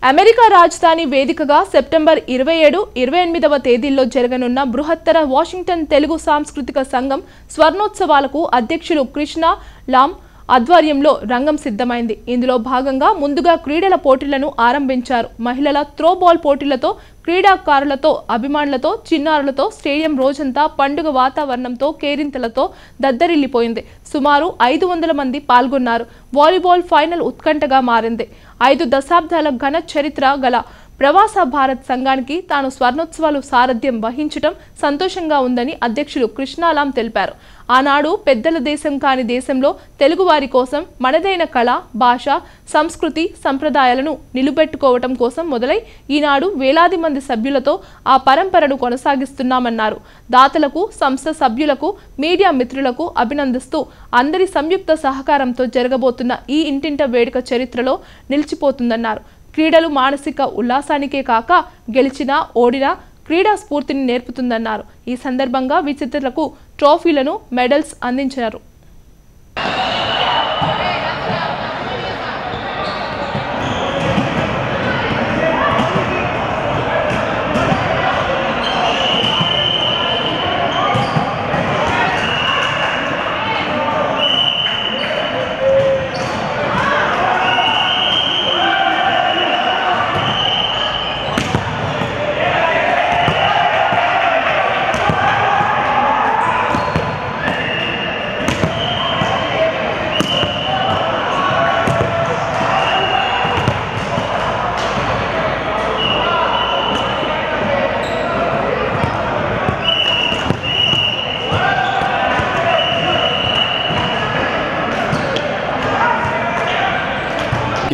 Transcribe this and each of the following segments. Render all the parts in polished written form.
America రాజధాని వేదికగా September 27, 28వ తేదీల్లో జరగనున్న బృహత్తర వాషింగ్టన్ తెలుగు సాంస్కృతిక సంఘం స్వర్ణోత్సవాలకు అధ్యక్షులు కృష్ణ లామ్ ఆధ్వర్యంలో రంగం సిద్ధమైంది. ఇందులో భాగంగా ముందుగా క్రీడల పోటీలను ఆరంభించారు. మహిళల త్రోబాల్ పోటీలతో, క్రీడాకారులతో, అభిమానులతో, చిన్నారులతో స్టేడియం రోజంతా పండుగ వాతావరణంతో కేరింతలతో దద్దరిల్లిపోయింది. సుమారు 500 మంది పాల్గొన్నారు. వాలీబాల్ ఫైనల్ ఉత్కంఠగా మారింది. 5 దశాబ్దాల ఘన చరిత్ర గల ప్రవాస భారత్ సంఘానికి తాను స్వర్ణోత్సవాలు సారథ్యం వహించడం సంతోషంగా ఉందని అధ్యక్షులు కృష్ణాలాం తెలిపారు. ఆనాడు పెద్దల దేశం కాని దేశంలో తెలుగువారి కోసం మనదైన కళ, భాష, సంస్కృతి, సంప్రదాయాలను నిలబెట్టుకోవటం కోసం మొదలై ఈనాడు వేలాది మంది సభ్యులతో ఆ పరంపరను కొనసాగిస్తున్నామన్నారు. దాతలకు, సంస్థ సభ్యులకు, మీడియా మిత్రులకు అభినందిస్తూ అందరి సంయుక్త సహకారంతో జరగబోతున్న ఈ ఇంటింట వేడుక చరిత్రలో నిలిచిపోతుందన్నారు. క్రీడలు మానసిక ఉల్లాసానికే కాక గెలిచినా ఓడినా క్రీడా స్ఫూర్తిని నేర్పుతుందన్నారు. ఈ సందర్భంగా విజేతలకు ట్రోఫీలను, మెడల్స్ అందించారు.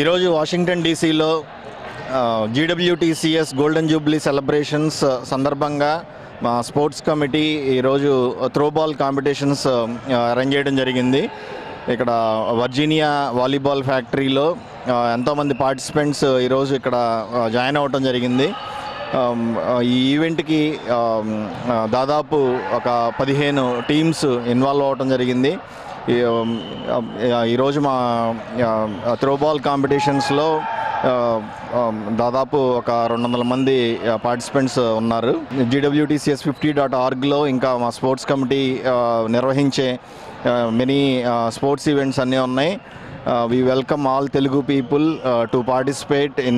ఈరోజు వాషింగ్టన్ డీసీలో GWTCS గోల్డెన్ జూబ్లీ సెలబ్రేషన్స్ సందర్భంగా మా స్పోర్ట్స్ కమిటీ ఈరోజు త్రోబాల్ కాంపిటీషన్స్ అరేంజ్ చేయడం జరిగింది. ఇక్కడ వర్జీనియా వాలీబాల్ ఫ్యాక్టరీలో ఎంతోమంది పార్టిసిపెంట్స్ ఈరోజు ఇక్కడ జాయిన్ అవ్వటం జరిగింది. ఈ ఈవెంట్కి దాదాపు ఒక 15 టీమ్స్ ఇన్వాల్వ్ అవ్వటం జరిగింది. ఈరోజు మా త్రోబాల్ కాంపిటీషన్స్లో దాదాపు ఒక 200 మంది పార్టిసిపెంట్స్ ఉన్నారు. GWTCS50.orgలో ఇంకా మా స్పోర్ట్స్ కమిటీ నిర్వహించే మెనీ స్పోర్ట్స్ ఈవెంట్స్ అన్నీ ఉన్నాయి. We welcome all Telugu people to participate in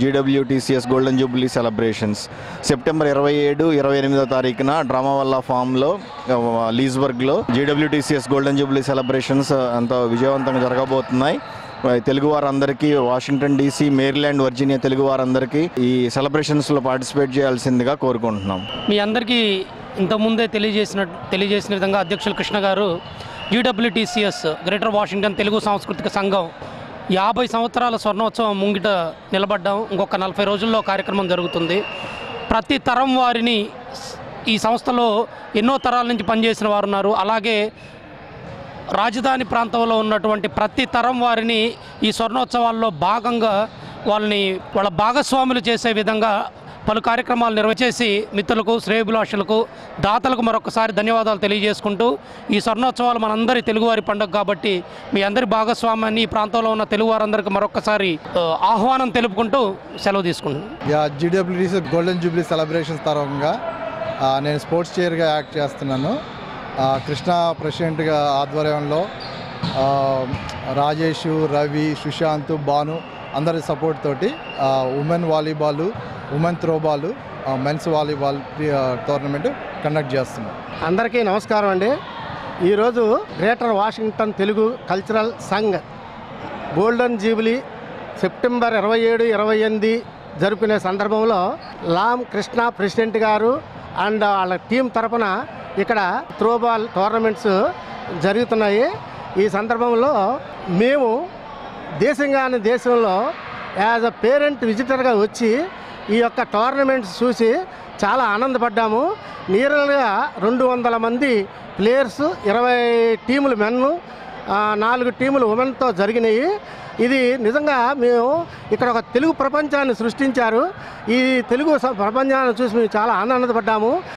GWTCS Golden Jubilee celebrations. September 27, 28వ తారీఖున డ్రామావల్ల ఫామ్లో లీస్బర్గ్లో GWTCS గోల్డెన్ జూబ్లీ సెలబ్రేషన్స్ ఎంతో విజయవంతంగా జరగబోతున్నాయి. తెలుగు వారందరికీ, Washington DC, Maryland, Virginia Telugu వారందరికీ ఈ సెలబ్రేషన్స్లో పార్టిసిపేట్ చేయాల్సిందిగా కోరుకుంటున్నాం. మీ అందరికీ ఇంతకుముందే తెలియజేసిన విధంగా అధ్యక్షులు కృష్ణ గారు GWTCS గ్రేటర్ వాషింగ్టన్ తెలుగు సాంస్కృతిక సంఘం 50 సంవత్సరాల స్వర్ణోత్సవం ముంగిట నిలబడ్డాం. ఇంకొక 40 రోజుల్లో కార్యక్రమం జరుగుతుంది. ప్రతి తరం వారిని ఈ సంస్థలో ఎన్నో తరాల నుంచి పనిచేసిన వారు ఉన్నారు. అలాగే రాజధాని ప్రాంతంలో ఉన్నటువంటి ప్రతి తరం వారిని ఈ స్వర్ణోత్సవాల్లో భాగంగా వాళ్ళ భాగస్వాములు చేసే విధంగా పలు కార్యక్రమాలు నిర్వహించేసి మిత్రులకు, శ్రేయోభిలాషులకు, దాతలకు మరొకసారి ధన్యవాదాలు తెలియజేసుకుంటూ, ఈ స్వర్ణోత్సవాలు మనందరి తెలుగువారి పండుగ కాబట్టి మీ అందరి భాగస్వామ్యాన్ని ఈ ప్రాంతంలో ఉన్న తెలుగు వారందరికీ మరొకసారి ఆహ్వానం తెలుపుకుంటూ సెలవు తీసుకుంటున్నాను. GWTCS గోల్డెన్ జూబ్లీ సెలబ్రేషన్స్ తరంగా నేను స్పోర్ట్స్ చైర్గా యాక్ట్ చేస్తున్నాను. కృష్ణ ప్రెసిడెంట్గా ఆధ్వర్యంలో రాజేష్, రవి, సుశాంత్, భాను అందరి సపోర్ట్ తోటి women volleyball, women throwball, men's volleyball tournament conduct చేస్తున్నాం. అందరికీ నమస్కారం అండి. ఈరోజు Greater Washington Telugu cultural Sangh golden jubilee September 27, 28 జరుపుకునే సందర్భంలో లామ్ కృష్ణ ప్రెసిడెంట్ గారు అండ్ వాళ్ళ టీం తరఫున ఇక్కడ త్రోబాల్ టోర్నమెంట్స్ జరుగుతున్నాయి. ఈ సందర్భంలో మేము దేశంలో యాజ్ అ పేరెంట్ విజిటర్గా వచ్చి ఈ యొక్క టోర్నమెంట్స్ చూసి చాలా ఆనందపడ్డాము. నియర్గా 200 మంది ప్లేయర్స్, 20 టీములు మెన్, 4 టీములు ఉమెన్తో జరిగినాయి. ఇది నిజంగా మేము ఇక్కడ ఒక తెలుగు ప్రపంచాన్ని సృష్టించారు. ఈ తెలుగు ప్రపంచాన్ని చూసి మేము చాలా ఆనందపడ్డాము.